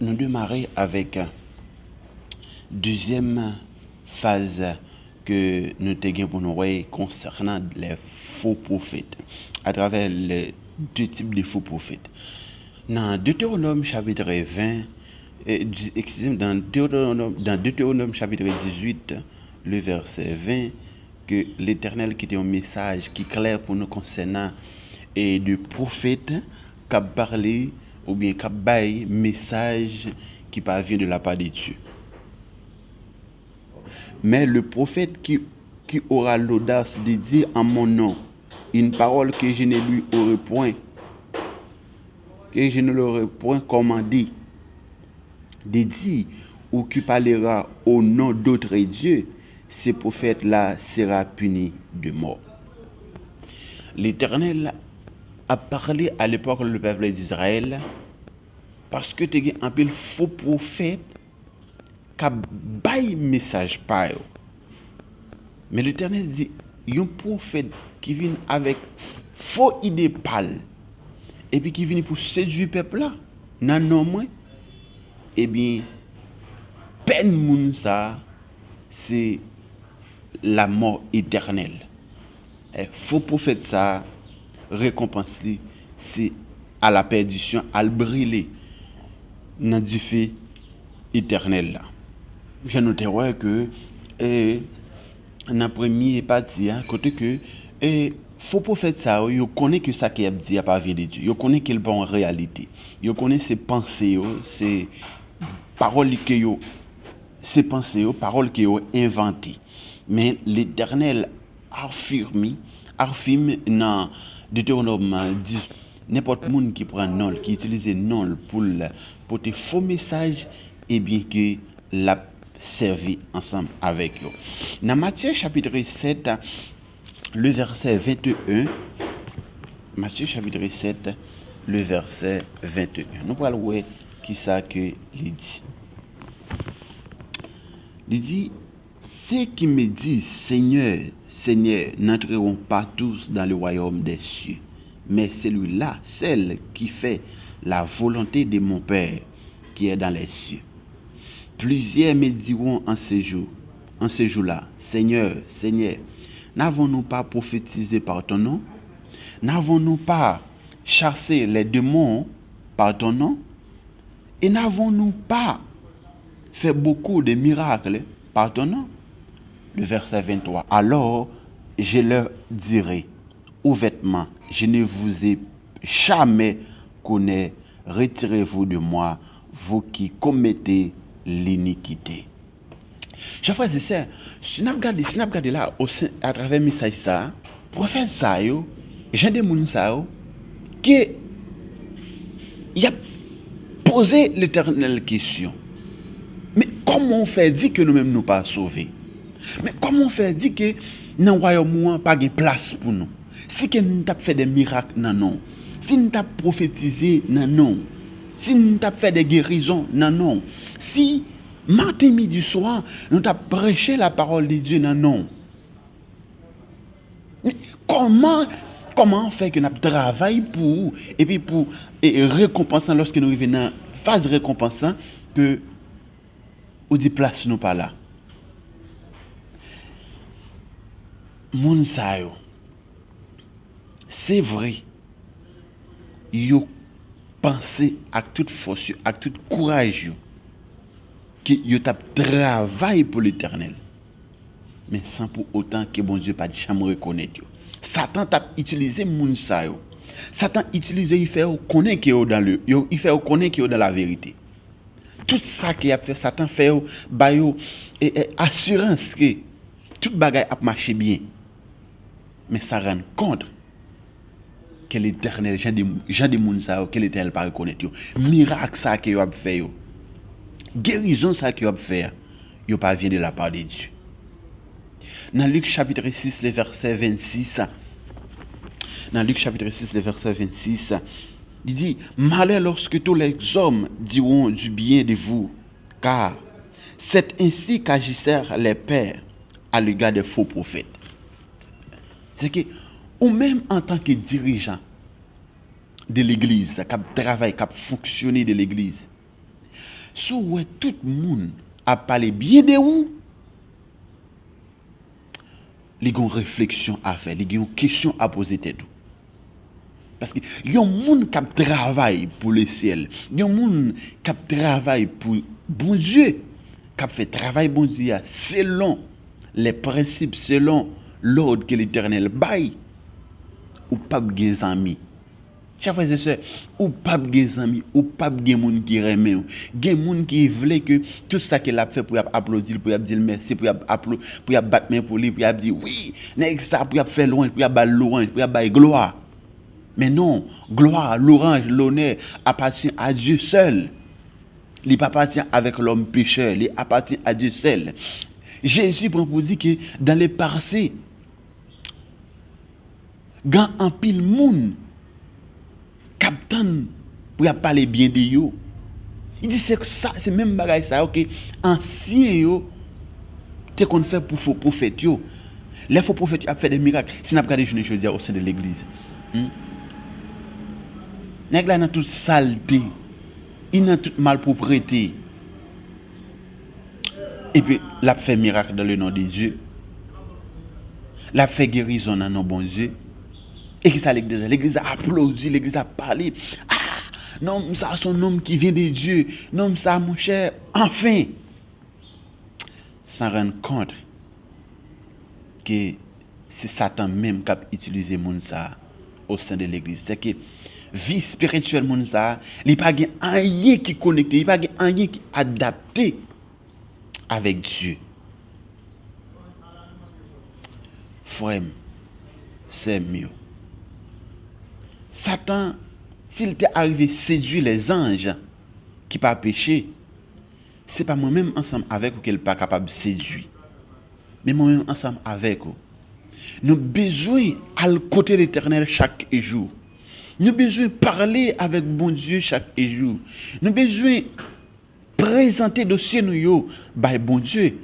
nous démarrer avec deuxième phase que nous avons pour nous voir concernant les faux prophètes, à travers les deux types de faux prophètes. Dans Deutéronome chapitre 20, dans Deutéronome chapitre 18, le verset 20, que l'Éternel qui était un message qui est clair pour nous concernant et de prophète qui a parlé ou bien qui a baillé message qui parvient de la part de Dieu. Mais le prophète qui aura l'audace de dire en mon nom une parole que je ne lui aurais point, que je ne l'aurais point commandé de dire, ou qui parlera au nom d'autres dieux, ce prophète-là sera puni de mort. L'Éternel a parlé à l'époque le peuple d'Israël parce que tu as un peu faux prophète qui a baillé message par eux. Mais l'Éternel dit, il y a un prophète qui vient avec faux idées pâles et puis qui vient pour séduire le peuple là, non non moins. Eh bien, peine moun ça, c'est la mort éternelle. Et faux prophète ça, récompense c'est à la perdition, à le brûler dans du feu éternel là. J'ai noté que dans la première partie, côté que faux prophète ça, yo connaît que ça qui a dit à pas de Dieu. Yo connaît qu'il est en réalité. Yo connaît ses pensées, ses paroles que yo, ses pensées, paroles que yo inventées. Mais l'Éternel affirme dans Deutéronome 10, n'importe monde qui prend non, qui utilise non pour te faux message, et bien que l'a servi ensemble avec eux. Dans Matthieu chapitre 7, le verset 21, Matthieu chapitre 7, le verset 21. Nous allons voir qui ça que il dit. Il dit, ceux qui me disent Seigneur, Seigneur, n'entreront pas tous dans le royaume des cieux, mais celui-là, celle qui fait la volonté de mon Père qui est dans les cieux. Plusieurs me diront en ce jour-là, Seigneur, Seigneur, n'avons-nous pas prophétisé par ton nom? N'avons-nous pas chassé les démons par ton nom? Et n'avons-nous pas fait beaucoup de miracles par ton nom? Le verset 23. Alors, je leur dirai, ouvertement, je ne vous ai jamais connu, retirez-vous de moi, vous qui commettez l'iniquité. Chers frères et sœurs, si nous regardons là, à travers le message ça, prophète ça, j'ai des gens ça, qui a posé l'éternelle question. Mais comment on fait dire que nous-mêmes nous pas sauvés? Mais comment on fait dire que dans le royaume pas de place pour nous? Si que nous avons fait des miracles, non. Si nous avons prophétisé, non. Si nous avons fait des guérisons, non. Si matin, midi, soir, nous avons prêché la parole de Dieu, non. Comment on fait que nous travaillons pour et puis pour récompenser lorsque nous arrivons dans la phase récompensante que ou dit place nous pas là. Moun sa yo, c'est vrai, yo pensé avec toute force, avec tout courage que yo tap travail pour l'éternel. Mais sans pour autant que bon Dieu pas de jamais reconnaître yo. Satan t'a utilisé moun sa yo. Satan utilise il fait connaître que yo dans le il fait connaître que yo dans la vérité. Tout ça qui a fait Satan fait ba yo assurance que toute bagaille a marché bien. Mais ça rend compte que l'éternel, Jean de Mounsa, que l'éternel pas reconnaître. Miracle ça que vous avez fait. Guérison ça que vous avez fait. Vous pas vient de la part de Dieu. Dans Luc chapitre 6, le verset 26. Dans Luc chapitre 6, le verset 26. Il dit, malheur lorsque tous les hommes diront du bien de vous, car c'est ainsi qu'agissèrent les pères à l'égard des faux prophètes. C'est que, ou même en tant que dirigeant de l'église, qui travaille, qui fonctionne de l'église, sou ouais tout le monde a parlé bien de vous, il y a une réflexion à faire, il y a une question à poser tête. Parce que il y a un monde qui travaille pour le ciel, il y a un monde qui travaille pour bon Dieu, qui fait travail bon Dieu selon les principes, selon l'ordre que l'Éternel baille, ou pas des amis. Chers frères et sœurs, ou pas des amis, ou pas des gens qui aiment, ou des gens qui veulent que tout ça qu'il a fait pour applaudir, pour dire merci, pour battre main pour lui, pour dire oui, next ça, pour faire loin, pour battre louange, pour battre gloire. Mais non, gloire, l'orange, l'honneur appartient à Dieu seul. Il appartient avec l'homme pécheur, il appartient à Dieu seul. Jésus propose que dans les passés, quand un pile monde captain pour parler bien de yo, il dit c'est ça, c'est même bagaille ça que ancien yo te qu'on fait pour faux prophètes yo. Les faux prophètes a fait des miracles. Si n'a pas regardé je dis au sein de l'église. Nèg là dans toute saleté, il dans toute malpropreté. Et puis l'a fait miracle dans le nom de Dieu. L'a fait guérison dans le nom de bon Dieu. Et qui ça l'église a applaudi, l'église a parlé. Ah, non, ça c'est un homme qui vient de Dieu. Non, ça mon cher, enfin. Sans rendre compte que c'est Satan même qui a utilisé mon ça au sein de l'église. C'est que vie spirituelle mon ça, il n'y a pas rien qui connecté, il n'y a pas rien qui adapté avec Dieu. Frère, c'est mieux. Satan, s'il était arrivé à séduire les anges qui pas péché, c'est pas moi-même ensemble avec vous qu'il n'est pas capable de séduire. Mais moi-même ensemble avec vous. Nous avons besoin à côté de l'Éternel chaque jour. Nous avons besoin de parler avec bon Dieu chaque jour. Nous avons besoin de présenter dossier nous par bon Dieu.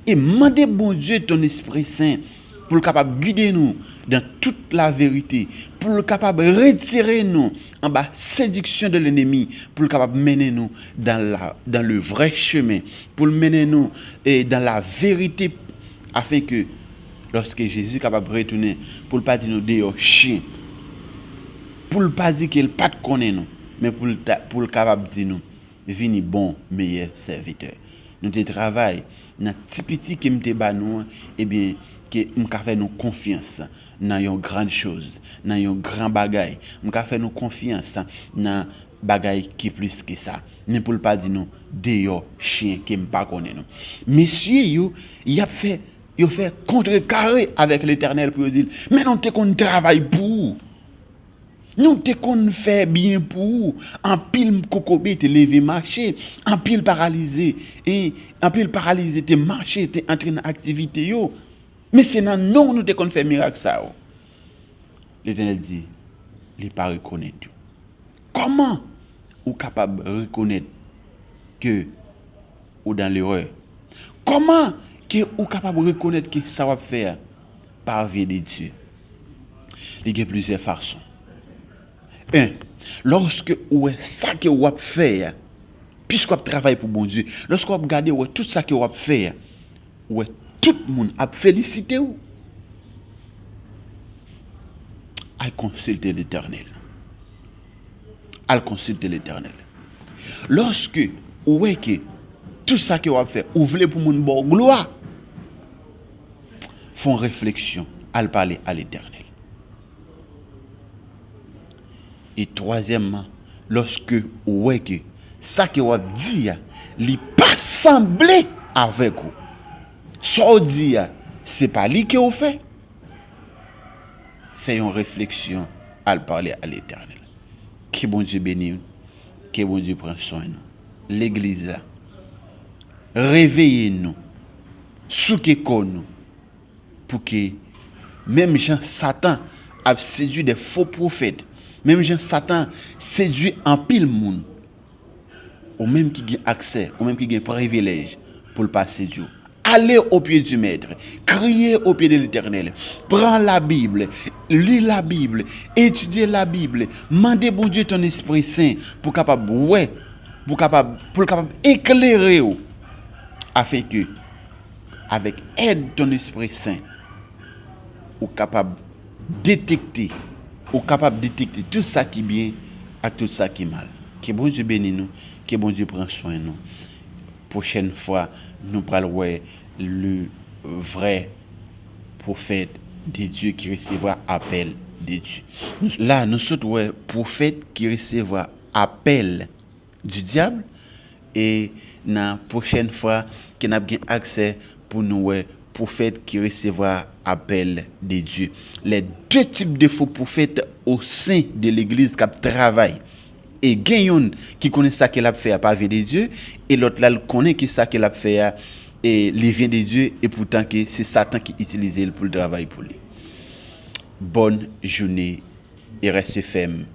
Et demander bon Dieu ton Esprit Saint pour le capable de guider nous dans toute la vérité, pour le capable de retirer nous en bas séduction de l'ennemi, pour le capable de mener nous dans le vrai chemin, pour le mener nous dans la vérité, afin que lorsque Jésus est capable de retourner, pour ne pas dire nous des chiens, pour ne pas dire qu'il pas de connaître nous, mais pour le capable de dire nous, vini bon, meilleur serviteur. Nous travaillons dans petit qui me ba nous, eh bien que m'ka fait nous confiance dans une grande chose, dans un grand bagage, m'ka fait nous confiance dans bagage qui plus que ça. Mais pour pas dire nous des chien qui m'pa connaît nous. Monsieur il a fait contrecarrer avec l'Éternel pour dire mais non t'es qu'on travaille pour. Nous te qu'on fait bien pour en pile kokobé te lever marcher, en pile paralysé et en pile paralysé te marcher, te entrer dans activité yo. Mais c'est non nous te qu'on fait miracle ça. L'Éternel dit, il pas reconnaître. Comment ou capable de reconnaître que ou dans l'erreur? Comment que ou capable de reconnaître que ça va faire par vie de Dieu? Il y a plusieurs façons. Lorsque ou ça que vous faire, puisque vous travaillez pour bon Dieu, lorsque vous regardez tout ça que vous faire, tout le monde a félicité vous. À consulter l'Éternel. À consulter l'Éternel. Lorsque vous voyez que tout ça que vous fait, vous voulez pour mon bon gloire, font réflexion à parler à l'Éternel. Et troisièmement, lorsque vous voyez que ça que vous dit, il n'est pas semblé avec vous. Ça vous dit, ce n'est pas lui qui vous fait. Faites une réflexion à parler à l'Éternel. Que bon Dieu bénisse, que bon Dieu prenne soin de nous. L'église là, réveillez-nous, souquez-nous, pour que même Jean Satan a séduit des faux prophètes. Même Jean Satan séduit en pile monde. Ou même qui a accès, ou même qui a privilège pour le passer Dieu. Allez au pied du Maître, criez au pied de l'Éternel, prends la Bible, lis la Bible, étudiez la Bible, mandez bon Dieu ton Esprit Saint pour capable pour capable éclairer ou, afin que avec aide de ton Esprit Saint ou capable détecter tout ça qui est bien et tout ça qui est mal. Que bon Dieu bénisse nous, que bon Dieu prenne soin de nous. Prochaine fois, nous parlerons le vrai prophète de Dieu qui recevra appel de Dieu. Là, nous sommes prophète qui recevra appel du diable, et la prochaine fois que nous avons accès pour nous prophète qui recevra appel de Dieu. Les deux types de faux prophètes au sein de l'église qui travaillent. Et gagnons qui connaît ça qu'il a fait à pas de Dieu, et l'autre là connaît qui ça qu'il a fait et les vient de Dieu, et pourtant que c'est Satan qui utilise pour le travail pour lui. Bonne journée et reste ferme.